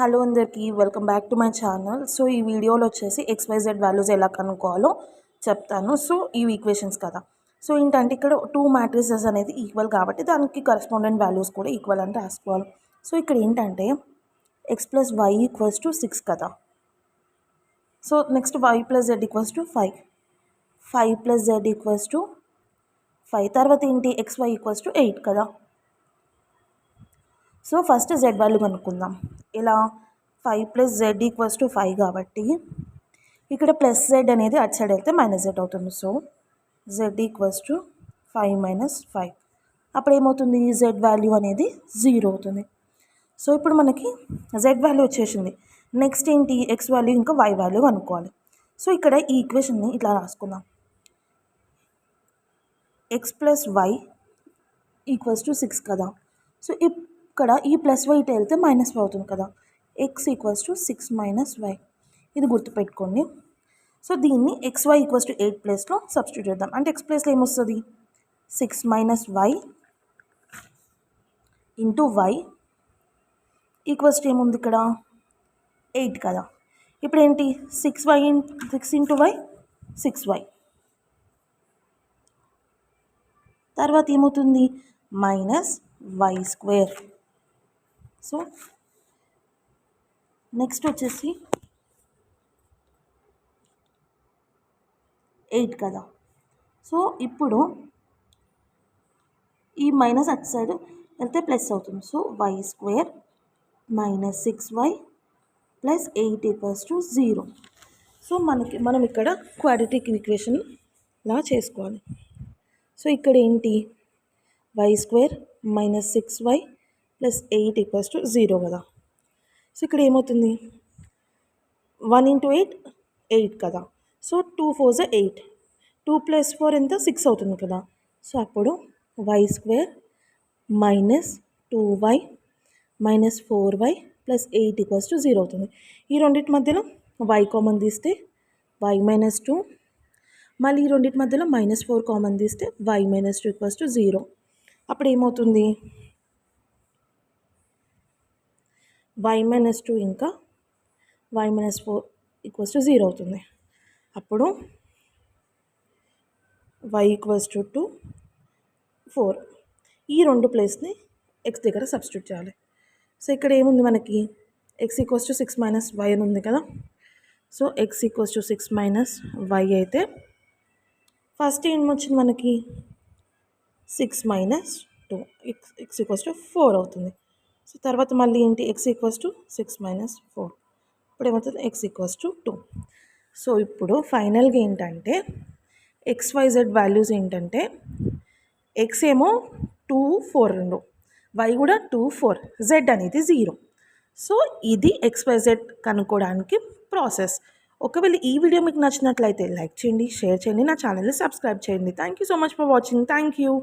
Hello అందరికీ welcome back to my channel. So ఈ వీడియోలో వచ్చేసి XYZ వాల్యూస్ ఎలా కనుక్కోవాలో చెప్తాను. సో ఈ ఈక్వేషన్స్ కదా. సో ఏంటంటే ఇక్కడ టూ మ్యాట్రిసెస్ అనేది ఈక్వల్ కాబట్టి దానికి కరెస్పాండెంట్ వాల్యూస్ కూడా ఈక్వల్ అని రాసుకోవాలి. సో ఇక్కడ ఏంటంటే x + y = 6 కదా. So next y + z = 5. 5 + z = 5. తర్వాత ఏంటి xy = 8 కదా. సో ఫస్ట్ z వాల్యూ కనుక్కుందాం. ఇలా 5 + z = 5 కాబట్టి ఇక్కడ +z అనేది అటు సైడ్ వెళ్తే -z అవుతుంది. So z = 5 - 5. అప్పుడు ఏమవుతుంది, z వాల్యూ అనేది 0 అవుతుంది. సో ఇప్పుడు మనకి z వాల్యూ వచ్చేసింది. నెక్స్ట్ ఏంటి, x వాల్యూ ఇంకా y వాల్యూ కనుక్కోవాలి. సో ఇక్కడ ఈ ఈక్వేషన్ని ఇట్లా రాసుకుందాం. x + y = 6 కదా. సో ఇక్కడ ఈ +y ఇటు వెళ్తే -y అవుతుంది కదా. x = 6 - y. ఇది గుర్తుపెట్టుకోండి. సో దీన్ని xy = 8 ప్లేస్లో సబ్స్టిట్యూట్ చేద్దాం. అంటే x ప్లేస్లో ఏమొస్తుంది, 6 - y ఇంటూ y ఈక్వల్స్ ఏముంది ఇక్కడ 8 కదా. ఇప్పుడు ఏంటి 6 ఇంటూ y 6y. తర్వాత ఏమవుతుంది -y². సో నెక్స్ట్ వచ్చేసి 8 కదా. సో ఇప్పుడు ఈ మైనస్ అటు సైడ్ వెళ్తే ప్లస్ అవుతుంది. So y² - 6y + 8 = 0. సో మనం ఇక్కడ క్వాడ్రాటిక్ ఈక్వేషన్ లా చేసుకోవాలి. సో ఇక్కడ ఏంటి y² - 6y + 8 = 0 కదా. సో ఇక్కడ ఏమవుతుంది 1 × 8 8 కదా. సో 2 × 4 = 8. 2 + 4 ఎంత 6 అవుతుంది కదా. సో అప్పుడు y² - 2y - 4y + 8 = 0 అవుతుంది. ఈ రెండింటి మధ్యలో y కామన్ తీస్తే y - 2, మళ్ళీ ఈ రెండింటి మధ్యలో -4 కామన్ తీస్తే y - 2 = 0. అప్పుడు ఏమవుతుంది y - 2 ఇంకా y - 4 = 0 అవుతుంది. అప్పుడు y = 2 4. ఈ రెండు ప్లేస్ని x దగ్గర సబ్స్టిట్యూట్ చేయాలి. సో ఇక్కడ ఏముంది మనకి x = 6 - y అని ఉంది కదా. సో x = 6 - y అయితే ఫస్ట్ ఏమొచ్చింది మనకి 6 - 2 x = 4 అవుతుంది. సో తర్వాత మళ్ళీ ఏంటి x = 6 - 4. ఇప్పుడు ఏమవుతుంది x = 2. సో ఇప్పుడు ఫైనల్గా ఏంటంటే XYZ వాల్యూస్ ఏంటంటే x ఏమో 2 4 రెండు, y కూడా 2 4, z అనేది 0. సో ఇది XYZ కనుక్కోవడానికి ప్రాసెస్. ఒకవేళ ఈ వీడియో మీకు నచ్చినట్లయితే లైక్ చేయండి, షేర్ చేయండి, నా ఛానల్ని సబ్స్క్రైబ్ చేయండి. Thank you so much for watching. Thank you.